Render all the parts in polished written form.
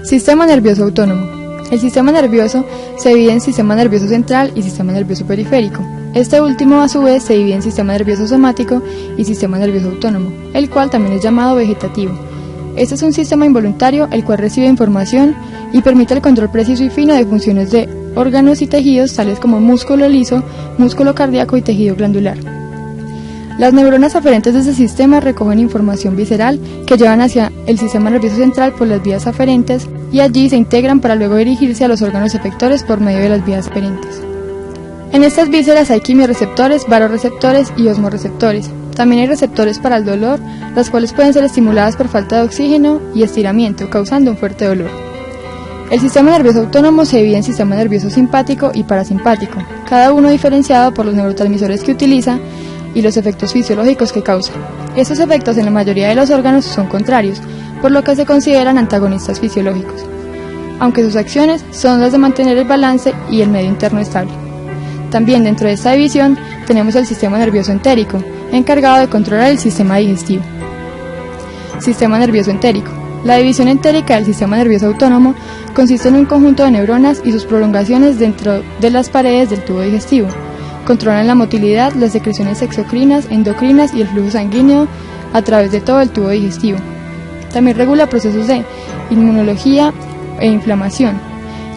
Sistema nervioso autónomo. El sistema nervioso se divide en sistema nervioso central y sistema nervioso periférico. Este último, a su vez, se divide en sistema nervioso somático y sistema nervioso autónomo, el cual también es llamado vegetativo. Este es un sistema involuntario el cual recibe información y permite el control preciso y fino de funciones de órganos y tejidos tales como músculo liso, músculo cardíaco y tejido glandular. Las neuronas aferentes de este sistema recogen información visceral que llevan hacia el sistema nervioso central por las vías aferentes y allí se integran para luego dirigirse a los órganos efectores por medio de las vías aferentes. En estas vísceras hay quimiorreceptores, varoreceptores y osmorreceptores. También hay receptores para el dolor, las cuales pueden ser estimuladas por falta de oxígeno y estiramiento, causando un fuerte dolor. El sistema nervioso autónomo se divide en sistema nervioso simpático y parasimpático, cada uno diferenciado por los neurotransmisores que utiliza y los efectos fisiológicos que causa. Estos efectos en la mayoría de los órganos son contrarios, por lo que se consideran antagonistas fisiológicos, aunque sus acciones son las de mantener el balance y el medio interno estable. También dentro de esta división tenemos el sistema nervioso entérico, encargado de controlar el sistema digestivo. Sistema nervioso entérico. La división entérica del sistema nervioso autónomo consiste en un conjunto de neuronas y sus prolongaciones dentro de las paredes del tubo digestivo. Controlan la motilidad, las secreciones exocrinas, endocrinas y el flujo sanguíneo a través de todo el tubo digestivo. También regula procesos de inmunología e inflamación.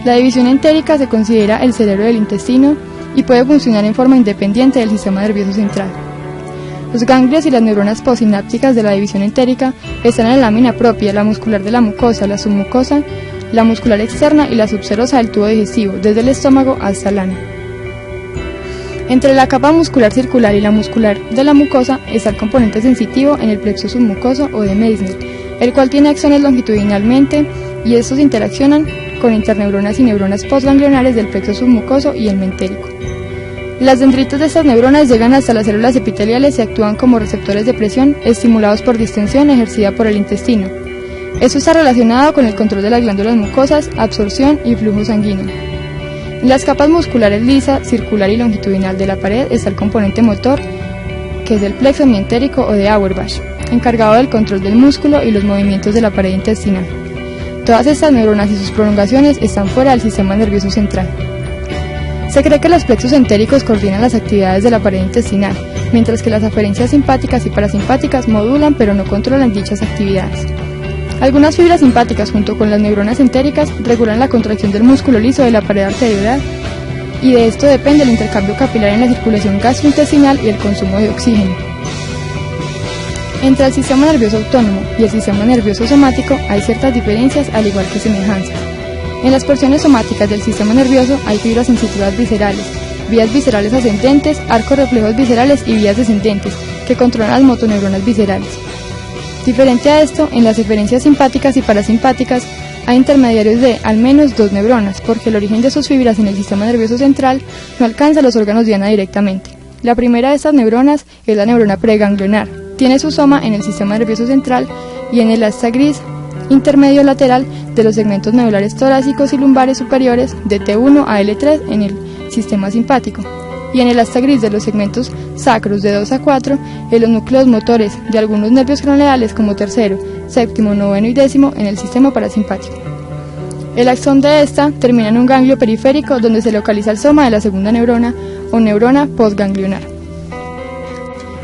La división entérica se considera el cerebro del intestino y puede funcionar en forma independiente del sistema nervioso central. Los ganglios y las neuronas postsinápticas de la división entérica están en la lámina propia, la muscular de la mucosa, la submucosa, la muscular externa y la subserosa del tubo digestivo, desde el estómago hasta el ano. Entre la capa muscular circular y la muscular de la mucosa está el componente sensitivo en el plexo submucoso o de Meissner, el cual tiene axones longitudinalmente y estos interaccionan con interneuronas y neuronas postganglionares del plexo submucoso y el mentérico. Las dendritas de estas neuronas llegan hasta las células epiteliales y actúan como receptores de presión estimulados por distensión ejercida por el intestino. Esto está relacionado con el control de las glándulas mucosas, absorción y flujo sanguíneo. En las capas musculares lisa, circular y longitudinal de la pared está el componente motor, que es el plexo mientérico o de Auerbach, encargado del control del músculo y los movimientos de la pared intestinal. Todas estas neuronas y sus prolongaciones están fuera del sistema nervioso central. Se cree que los plexos entéricos coordinan las actividades de la pared intestinal, mientras que las aferencias simpáticas y parasimpáticas modulan pero no controlan dichas actividades. Algunas fibras simpáticas junto con las neuronas entéricas regulan la contracción del músculo liso de la pared arteriolar y de esto depende el intercambio capilar en la circulación gastrointestinal y el consumo de oxígeno. Entre el sistema nervioso autónomo y el sistema nervioso somático hay ciertas diferencias al igual que semejanzas. En las porciones somáticas del sistema nervioso hay fibras sensitivas viscerales, vías viscerales ascendentes, arcos reflejos viscerales y vías descendentes que controlan las motoneuronas viscerales. Diferente a esto, en las eferencias simpáticas y parasimpáticas hay intermediarios de al menos dos neuronas, porque el origen de sus fibras en el sistema nervioso central no alcanza los órganos diana directamente. La primera de estas neuronas es la neurona preganglionar. Tiene su soma en el sistema nervioso central y en el asta gris intermedio lateral de los segmentos medulares torácicos y lumbares superiores de T1 a L3 en el sistema simpático, y en el asta gris de los segmentos sacros de 2 a 4 en los núcleos motores de algunos nervios craneales como tercero, séptimo, noveno y décimo en el sistema parasimpático. El axón de esta termina en un ganglio periférico donde se localiza el soma de la segunda neurona o neurona postganglionar.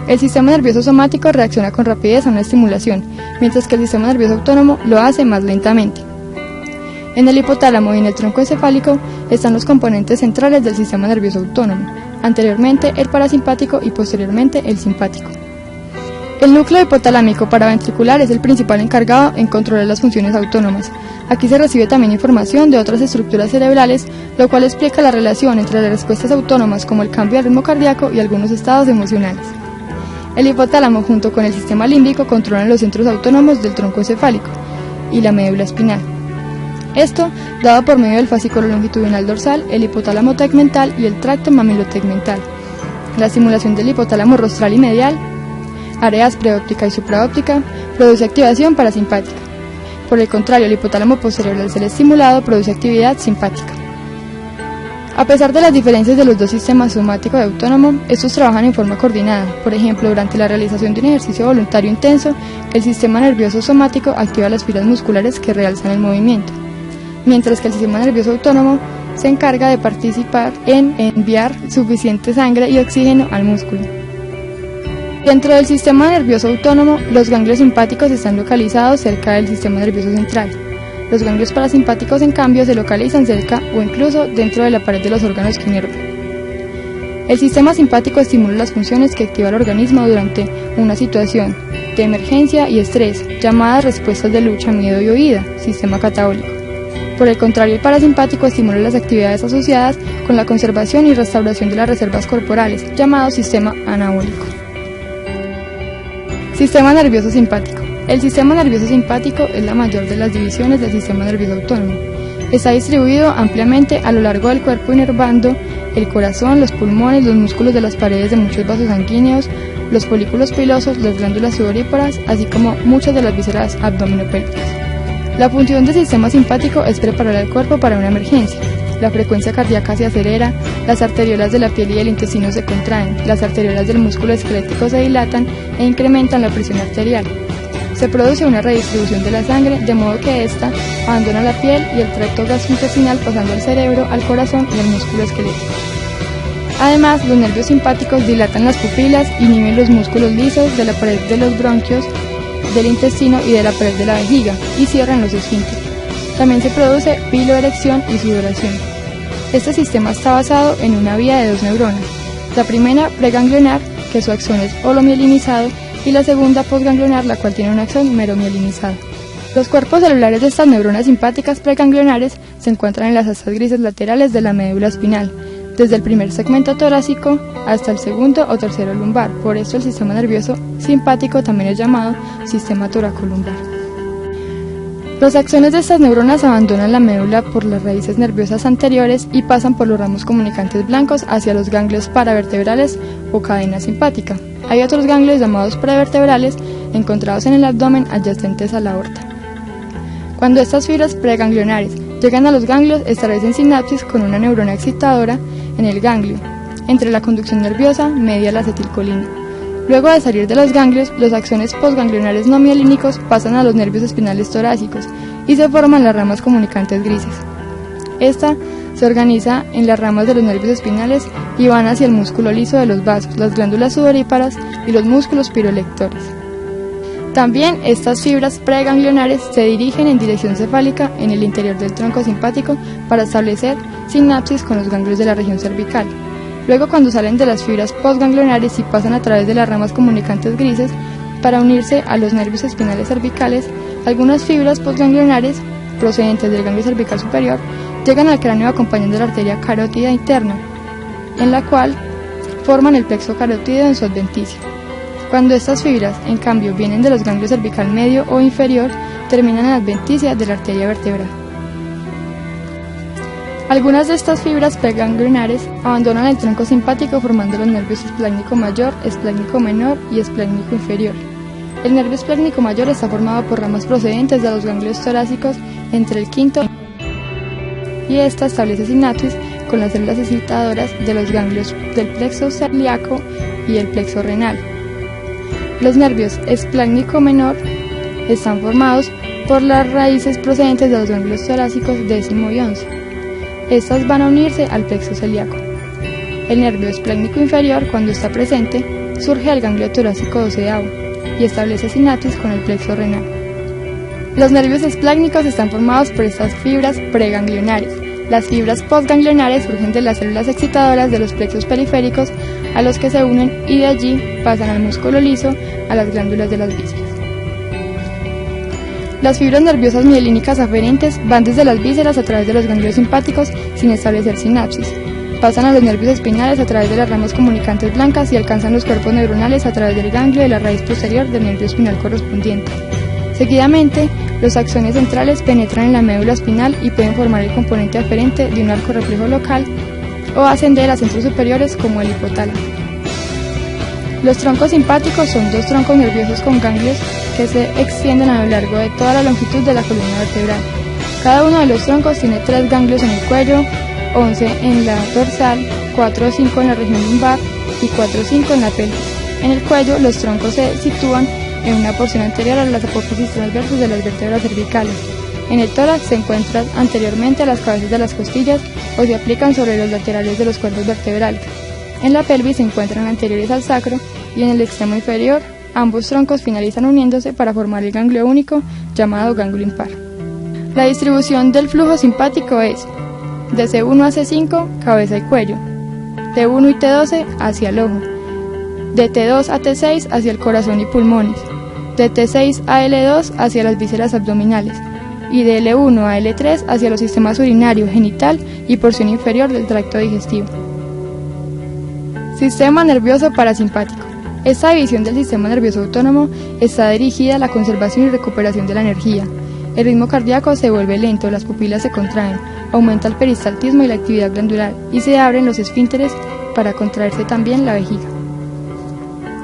El sistema nervioso somático reacciona con rapidez a una estimulación, mientras que el sistema nervioso autónomo lo hace más lentamente. En el hipotálamo y en el tronco encefálico están los componentes centrales del sistema nervioso autónomo, anteriormente el parasimpático y posteriormente el simpático. El núcleo hipotalámico paraventricular es el principal encargado en controlar las funciones autónomas. Aquí se recibe también información de otras estructuras cerebrales, lo cual explica la relación entre las respuestas autónomas como el cambio de ritmo cardíaco y algunos estados emocionales. El hipotálamo junto con el sistema límbico controlan los centros autónomos del tronco encefálico y la médula espinal. Esto dado por medio del fascículo longitudinal dorsal, el hipotálamo tegmental y el tracto mamilotegmental. La estimulación del hipotálamo rostral y medial, áreas preóptica y supraóptica, produce activación parasimpática. Por el contrario, el hipotálamo posterior al ser estimulado produce actividad simpática. A pesar de las diferencias de los dos sistemas somático y autónomo, estos trabajan en forma coordinada. Por ejemplo, durante la realización de un ejercicio voluntario intenso, el sistema nervioso somático activa las fibras musculares que realzan el movimiento, mientras que el sistema nervioso autónomo se encarga de participar en enviar suficiente sangre y oxígeno al músculo. Dentro del sistema nervioso autónomo, los ganglios simpáticos están localizados cerca del sistema nervioso central. Los ganglios parasimpáticos, en cambio, se localizan cerca o incluso dentro de la pared de los órganos que inervan. El sistema simpático estimula las funciones que activa el organismo durante una situación de emergencia y estrés, llamadas respuestas de lucha, miedo y huida, sistema catabólico. Por el contrario, el parasimpático estimula las actividades asociadas con la conservación y restauración de las reservas corporales, llamado sistema anabólico. Sistema nervioso simpático. El sistema nervioso simpático es la mayor de las divisiones del sistema nervioso autónomo. Está distribuido ampliamente a lo largo del cuerpo, inervando el corazón, los pulmones, los músculos de las paredes de muchos vasos sanguíneos, los folículos pilosos, las glándulas sudoríparas, así como muchas de las vísceras abdominopélvicas. La función del sistema simpático es preparar al cuerpo para una emergencia. La frecuencia cardíaca se acelera, las arteriolas de la piel y el intestino se contraen, las arteriolas del músculo esquelético se dilatan e incrementan la presión arterial. Se produce una redistribución de la sangre, de modo que ésta abandona la piel y el tracto gastrointestinal, pasando al cerebro, al corazón y al músculo esquelético. Además, los nervios simpáticos dilatan las pupilas, inhiben los músculos lisos de la pared de los bronquios, del intestino y de la pared de la vejiga, y cierran los esfínteres. También se produce piloerección y sudoración. Este sistema está basado en una vía de dos neuronas, la primera preganglionar, que su axón es holomielinizado, y la segunda postganglionar, la cual tiene un axón meromielinizado. Los cuerpos celulares de estas neuronas simpáticas preganglionares se encuentran en las astas grises laterales de la médula espinal, desde el primer segmento torácico hasta el segundo o tercero lumbar. Por esto el sistema nervioso simpático también es llamado sistema toracolumbar. Los axones de estas neuronas abandonan la médula por las raíces nerviosas anteriores y pasan por los ramos comunicantes blancos hacia los ganglios paravertebrales o cadena simpática. Hay otros ganglios llamados prevertebrales encontrados en el abdomen adyacentes a la aorta. Cuando estas fibras preganglionares llegan a los ganglios, establecen sinapsis con una neurona excitadora en el ganglio, entre la conducción nerviosa media a la acetilcolina. Luego de salir de los ganglios, los axones postganglionares no mielínicos pasan a los nervios espinales torácicos y se forman las ramas comunicantes grises. Esta se organiza en las ramas de los nervios espinales y van hacia el músculo liso de los vasos, las glándulas sudoríparas y los músculos pirolectores. También estas fibras preganglionares se dirigen en dirección cefálica en el interior del tronco simpático para establecer sinapsis con los ganglios de la región cervical. Luego, cuando salen de las fibras postganglionares y pasan a través de las ramas comunicantes grises para unirse a los nervios espinales cervicales, algunas fibras postganglionares procedentes del ganglio cervical superior llegan al cráneo acompañando la arteria carótida interna, en la cual forman el plexo carótido en su adventicio. Cuando estas fibras, en cambio, vienen de los ganglios cervical medio o inferior, terminan en la adventicia de la arteria vertebral. Algunas de estas fibras preganglionares abandonan el tronco simpático formando los nervios esplácnico mayor, esplácnico menor y esplácnico inferior. El nervio esplácnico mayor está formado por ramas procedentes de los ganglios torácicos entre el quinto y esta establece sinapsis con las células excitadoras de los ganglios del plexo celíaco y el plexo renal. Los nervios esplácnico menor están formados por las raíces procedentes de los ganglios torácicos décimo y 11. Estas van a unirse al plexo celíaco. El nervio esplácnico inferior, cuando está presente, surge del ganglio torácico doceavo y establece sinapsis con el plexo renal. Los nervios esplácnicos están formados por estas fibras preganglionares. Las fibras postganglionares surgen de las células excitadoras de los plexos periféricos a los que se unen y de allí pasan al músculo liso, a las glándulas de las vísceras. Las fibras nerviosas mielínicas aferentes van desde las vísceras a través de los ganglios simpáticos sin establecer sinapsis. Pasan a los nervios espinales a través de las ramas comunicantes blancas y alcanzan los cuerpos neuronales a través del ganglio de la raíz posterior del nervio espinal correspondiente. Seguidamente, los axones centrales penetran en la médula espinal y pueden formar el componente aferente de un arco reflejo local o ascender a centros superiores como el hipotálamo. Los troncos simpáticos son dos troncos nerviosos con ganglios que se extienden a lo largo de toda la longitud de la columna vertebral. Cada uno de los troncos tiene 3 ganglios en el cuello, 11 en la dorsal, 4 o 5 en la región lumbar y 4 o 5 en la pelvis. En el cuello, los troncos se sitúan en una porción anterior a las apófisis transversas de las vértebras cervicales. En el tórax se encuentran anteriormente a las cabezas de las costillas o se aplican sobre los laterales de los cuerpos vertebrales. En la pelvis se encuentran anteriores al sacro y en el extremo inferior ambos troncos finalizan uniéndose para formar el ganglio único llamado ganglio impar. La distribución del flujo simpático es de C1 a C5, cabeza y cuello, T1 y T12 hacia el ojo, de T2 a T6 hacia el corazón y pulmones, de T6 a L2 hacia las vísceras abdominales y de L1 a L3 hacia los sistemas urinario, genital y porción inferior del tracto digestivo. Sistema nervioso parasimpático. Esta división del sistema nervioso autónomo está dirigida a la conservación y recuperación de la energía. El ritmo cardíaco se vuelve lento, las pupilas se contraen, aumenta el peristaltismo y la actividad glandular y se abren los esfínteres para contraerse también la vejiga.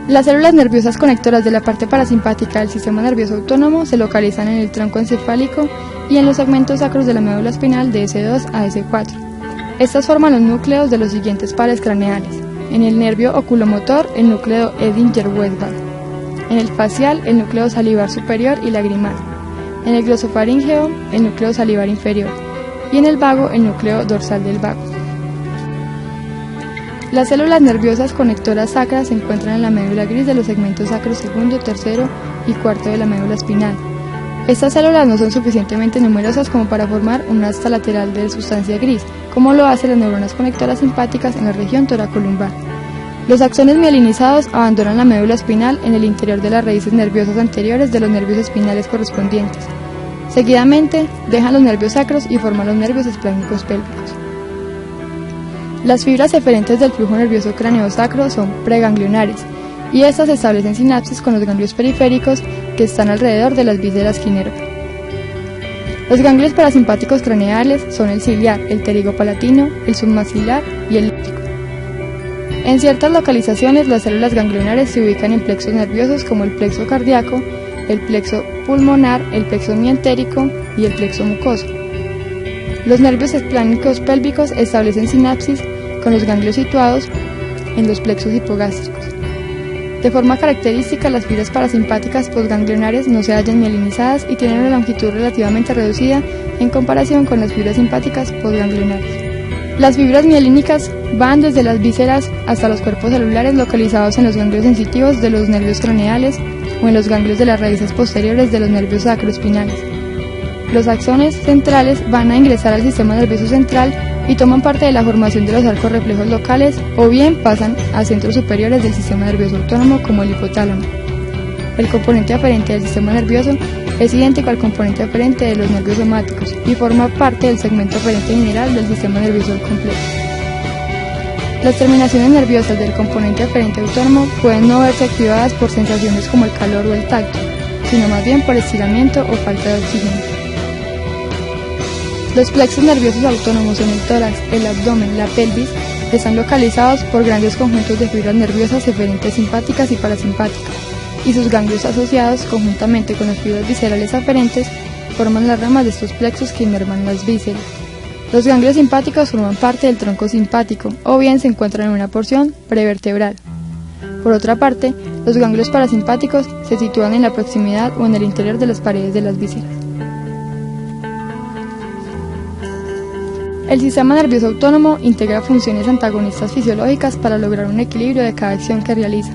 Las células nerviosas conectoras de la parte parasimpática del sistema nervioso autónomo se localizan en el tronco encefálico y en los segmentos sacros de la médula espinal de S2 a S4. Estas forman los núcleos de los siguientes pares craneales. En el nervio oculomotor, el núcleo Edinger-Westphal. En el facial, el núcleo salivar superior y lagrimal. En el glosofaríngeo, el núcleo salivar inferior. Y en el vago, el núcleo dorsal del vago. Las células nerviosas conectoras sacras se encuentran en la médula gris de los segmentos sacro segundo, tercero y cuarto de la médula espinal. Estas células no son suficientemente numerosas como para formar un asta lateral de sustancia gris, como lo hacen las neuronas conectoras simpáticas en la región toracolumbar. Los axones mielinizados abandonan la médula espinal en el interior de las raíces nerviosas anteriores de los nervios espinales correspondientes. Seguidamente, dejan los nervios sacros y forman los nervios esplánicos pélvicos. Las fibras eferentes del flujo nervioso craneosacro son preganglionares, y estas establecen sinapsis con los ganglios periféricos que están alrededor de las vísceras que inervan. Los ganglios parasimpáticos craneales son el ciliar, el pterigopalatino, el submaxilar y el líptico. En ciertas localizaciones, las células ganglionares se ubican en plexos nerviosos como el plexo cardíaco, el plexo pulmonar, el plexo mientérico y el plexo mucoso. Los nervios esplánicos pélvicos establecen sinapsis con los ganglios situados en los plexos hipogástricos. De forma característica, las fibras parasimpáticas postganglionares no se hallan mielinizadas y tienen una longitud relativamente reducida en comparación con las fibras simpáticas postganglionares. Las fibras mielínicas van desde las vísceras hasta los cuerpos celulares localizados en los ganglios sensitivos de los nervios craneales o en los ganglios de las raíces posteriores de los nervios sacroespinales. Los axones centrales van a ingresar al sistema nervioso central y toman parte de la formación de los arcos reflejos locales o bien pasan a centros superiores del sistema nervioso autónomo como el hipotálamo. El componente aferente del sistema nervioso es idéntico al componente aferente de los nervios somáticos y forma parte del segmento aferente general del sistema nervioso completo. Las terminaciones nerviosas del componente aferente autónomo pueden no verse activadas por sensaciones como el calor o el tacto, sino más bien por estiramiento o falta de oxígeno. Los plexos nerviosos autónomos en el tórax, el abdomen, la pelvis, están localizados por grandes conjuntos de fibras nerviosas eferentes simpáticas y parasimpáticas, y sus ganglios asociados, conjuntamente con las fibras viscerales aferentes, forman las ramas de estos plexos que inervan las vísceras. Los ganglios simpáticos forman parte del tronco simpático, o bien se encuentran en una porción prevertebral. Por otra parte, los ganglios parasimpáticos se sitúan en la proximidad o en el interior de las paredes de las vísceras. El sistema nervioso autónomo integra funciones antagonistas fisiológicas para lograr un equilibrio de cada acción que realiza.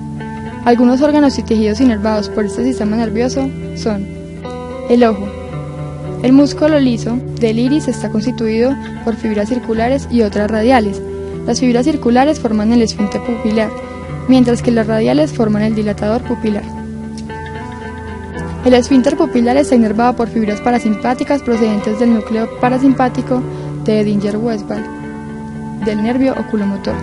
Algunos órganos y tejidos inervados por este sistema nervioso son el ojo. El músculo liso del iris está constituido por fibras circulares y otras radiales. Las fibras circulares forman el esfínter pupilar, mientras que las radiales forman el dilatador pupilar. El esfínter pupilar está inervado por fibras parasimpáticas procedentes del núcleo parasimpático de Edinger-Westphal, del nervio oculomotor.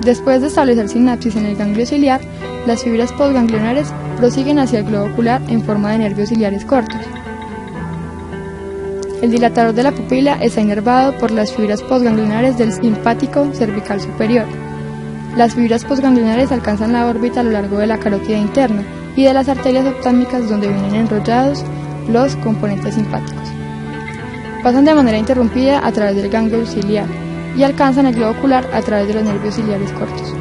Después de establecer sinapsis en el ganglio ciliar, las fibras postganglionares prosiguen hacia el globo ocular en forma de nervios ciliares cortos. El dilatador de la pupila está inervado por las fibras postganglionares del simpático cervical superior. Las fibras postganglionares alcanzan la órbita a lo largo de la carótida interna y de las arterias oftámicas donde vienen enrollados los componentes simpáticos. Pasan de manera interrumpida a través del ganglio ciliar y alcanzan el globo ocular a través de los nervios ciliares cortos.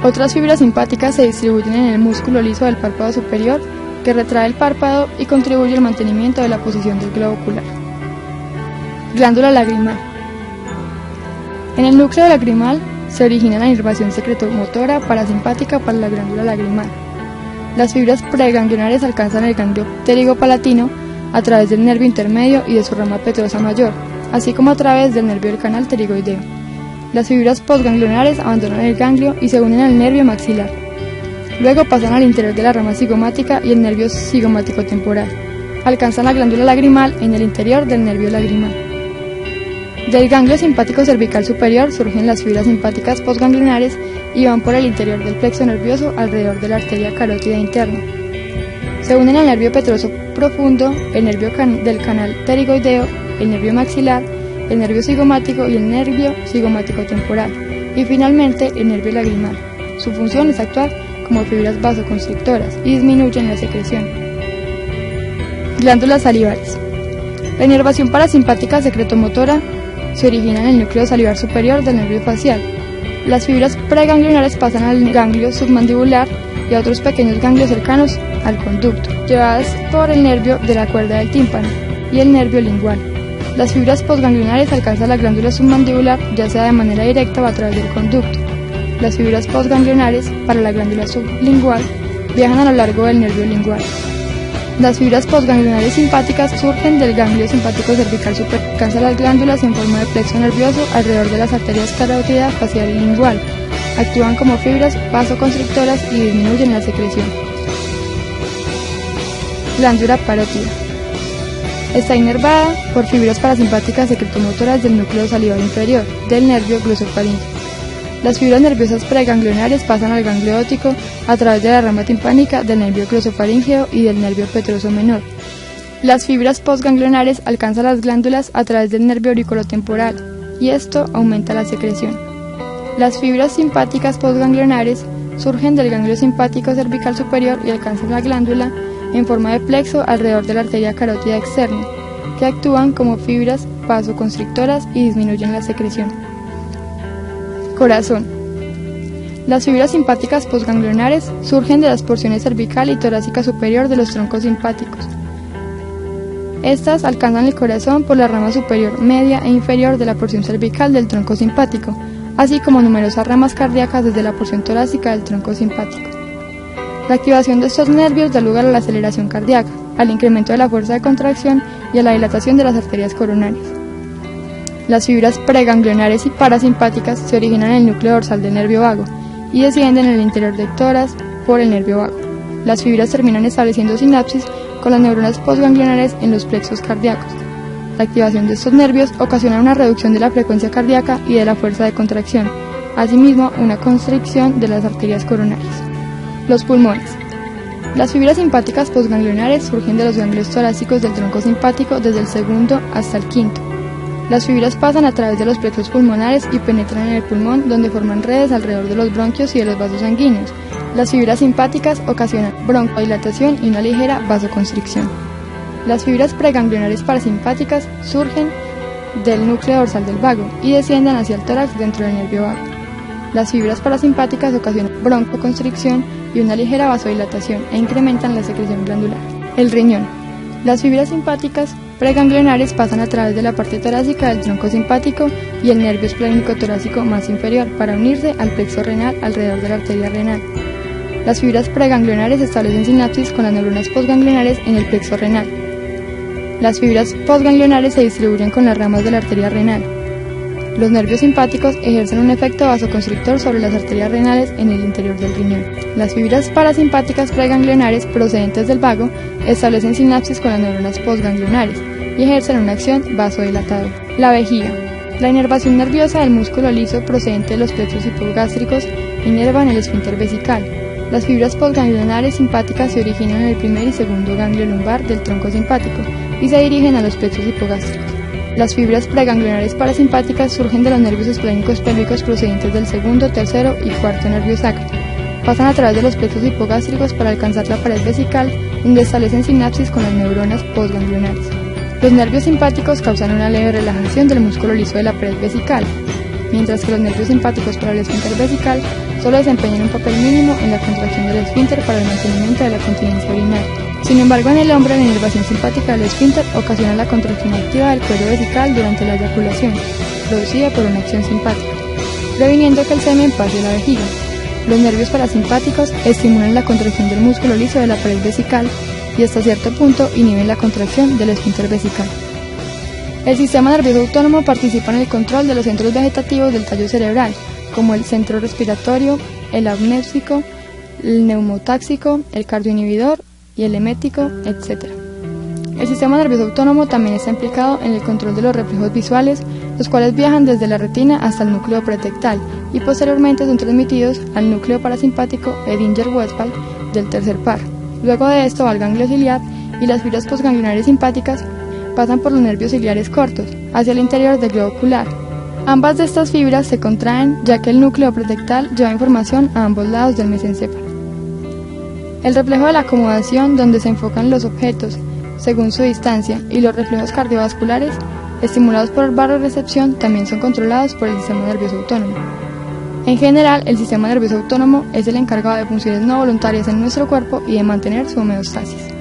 Otras fibras simpáticas se distribuyen en el músculo liso del párpado superior, que retrae el párpado y contribuye al mantenimiento de la posición del globo ocular. Glándula lagrimal. En el núcleo lagrimal se origina la inervación secretomotora parasimpática para la glándula lagrimal. Las fibras preganglionares alcanzan el ganglio pterigopalatino a través del nervio intermedio y de su rama petrosa mayor, así como a través del nervio del canal pterigoideo. Las fibras postganglionares abandonan el ganglio y se unen al nervio maxilar. Luego pasan al interior de la rama cigomática y el nervio cigomático temporal. Alcanzan la glándula lagrimal en el interior del nervio lagrimal. Del ganglio simpático cervical superior surgen las fibras simpáticas postganglionares y van por el interior del plexo nervioso alrededor de la arteria carótida interna. Se unen al nervio petroso profundo, el nervio del canal pterigoideo, el nervio maxilar, el nervio cigomático y el nervio cigomático temporal, y finalmente el nervio lagrimal. Su función es actuar como fibras vasoconstrictoras y disminuyen la secreción. Glándulas salivares. La inervación parasimpática secretomotora se origina en el núcleo salivar superior del nervio facial. Las fibras preganglionares pasan al ganglio submandibular y a otros pequeños ganglios cercanos al conducto, llevadas por el nervio de la cuerda del tímpano y el nervio lingual. Las fibras postganglionares alcanzan la glándula submandibular, ya sea de manera directa o a través del conducto. Las fibras postganglionares para la glándula sublingual viajan a lo largo del nervio lingual. Las fibras postganglionares simpáticas surgen del ganglio simpático cervical superior, alcanzan las glándulas en forma de plexo nervioso alrededor de las arterias carótida, facial y lingual. Actúan como fibras vasoconstrictoras y disminuyen la secreción. Glándula parótida. Está inervada por fibras parasimpáticas secretomotoras del núcleo salivar inferior, del nervio glosofaríngeo. Las fibras nerviosas preganglionares pasan al ganglio óptico a través de la rama timpánica del nervio glosofaríngeo y del nervio petroso menor. Las fibras postganglionares alcanzan las glándulas a través del nervio auriculotemporal y esto aumenta la secreción. Las fibras simpáticas postganglionares surgen del ganglio simpático cervical superior y alcanzan la glándula en forma de plexo alrededor de la arteria carótida externa, que actúan como fibras vasoconstrictoras y disminuyen la secreción. Corazón. Las fibras simpáticas postganglionares surgen de las porciones cervical y torácica superior de los troncos simpáticos. Estas alcanzan el corazón por la rama superior, media e inferior de la porción cervical del tronco simpático, así como numerosas ramas cardíacas desde la porción torácica del tronco simpático. La activación de estos nervios da lugar a la aceleración cardíaca, al incremento de la fuerza de contracción y a la dilatación de las arterias coronarias. Las fibras preganglionares y parasimpáticas se originan en el núcleo dorsal del nervio vago y descienden en el interior del tórax por el nervio vago. Las fibras terminan estableciendo sinapsis con las neuronas postganglionares en los plexos cardíacos. La activación de estos nervios ocasiona una reducción de la frecuencia cardíaca y de la fuerza de contracción, asimismo una constricción de las arterias coronarias. Los pulmones. Las fibras simpáticas postganglionares surgen de los ganglios torácicos del tronco simpático desde el segundo hasta el quinto. Las fibras pasan a través de los plexos pulmonares y penetran en el pulmón, donde forman redes alrededor de los bronquios y de los vasos sanguíneos. Las fibras simpáticas ocasionan broncodilatación y una ligera vasoconstricción. Las fibras preganglionares parasimpáticas surgen del núcleo dorsal del vago y descienden hacia el tórax dentro del nervio vago. Las fibras parasimpáticas ocasionan broncoconstricción y una ligera vasodilatación e incrementan la secreción glandular. El riñón. Las fibras simpáticas preganglionares pasan a través de la parte torácica del tronco simpático y el nervio esplénico torácico más inferior para unirse al plexo renal alrededor de la arteria renal. Las fibras preganglionares establecen sinapsis con las neuronas postganglionares en el plexo renal. Las fibras postganglionares se distribuyen con las ramas de la arteria renal. Los nervios simpáticos ejercen un efecto vasoconstrictor sobre las arterias renales en el interior del riñón. Las fibras parasimpáticas preganglionares procedentes del vago establecen sinapsis con las neuronas postganglionares y ejercen una acción vasodilatadora. La vejiga. La inervación nerviosa del músculo liso procedente de los plexos hipogástricos inervan el esfínter vesical. Las fibras postganglionares simpáticas se originan en el primer y segundo ganglio lumbar del tronco simpático y se dirigen a los plexos hipogástricos. Las fibras preganglionares parasimpáticas surgen de los nervios esplénicos pélvicos procedentes del segundo, tercero y cuarto nervio sacro. Pasan a través de los plexos hipogástricos para alcanzar la pared vesical, donde establecen sinapsis con las neuronas postganglionares. Los nervios simpáticos causan una leve relajación del músculo liso de la pared vesical, mientras que los nervios simpáticos para el esfínter vesical solo desempeñan un papel mínimo en la contracción del esfínter para el mantenimiento de la continencia urinaria. Sin embargo, en el hombre la inervación simpática del esfínter ocasiona la contracción activa del cuero vesical durante la eyaculación, producida por una acción simpática, previniendo que el semen pase a la vejiga. Los nervios parasimpáticos estimulan la contracción del músculo liso de la pared vesical y hasta cierto punto inhiben la contracción del esfínter vesical. El sistema nervioso autónomo participa en el control de los centros vegetativos del tallo cerebral, como el centro respiratorio, el apnéusico, el neumotáxico, el cardioinhibidor y el emético, etc. El sistema nervioso autónomo también está implicado en el control de los reflejos visuales, los cuales viajan desde la retina hasta el núcleo pretectal y posteriormente son transmitidos al núcleo parasimpático Edinger-Westphal del tercer par. Luego de esto va al ganglio ciliar y las fibras postganglionares simpáticas pasan por los nervios ciliares cortos, hacia el interior del globo ocular. Ambas de estas fibras se contraen ya que el núcleo pretectal lleva información a ambos lados del mesencéfalo. El reflejo de la acomodación, donde se enfocan los objetos según su distancia, y los reflejos cardiovasculares, estimulados por el barorrecepción, también son controlados por el sistema nervioso autónomo. En general, el sistema nervioso autónomo es el encargado de funciones no voluntarias en nuestro cuerpo y de mantener su homeostasis.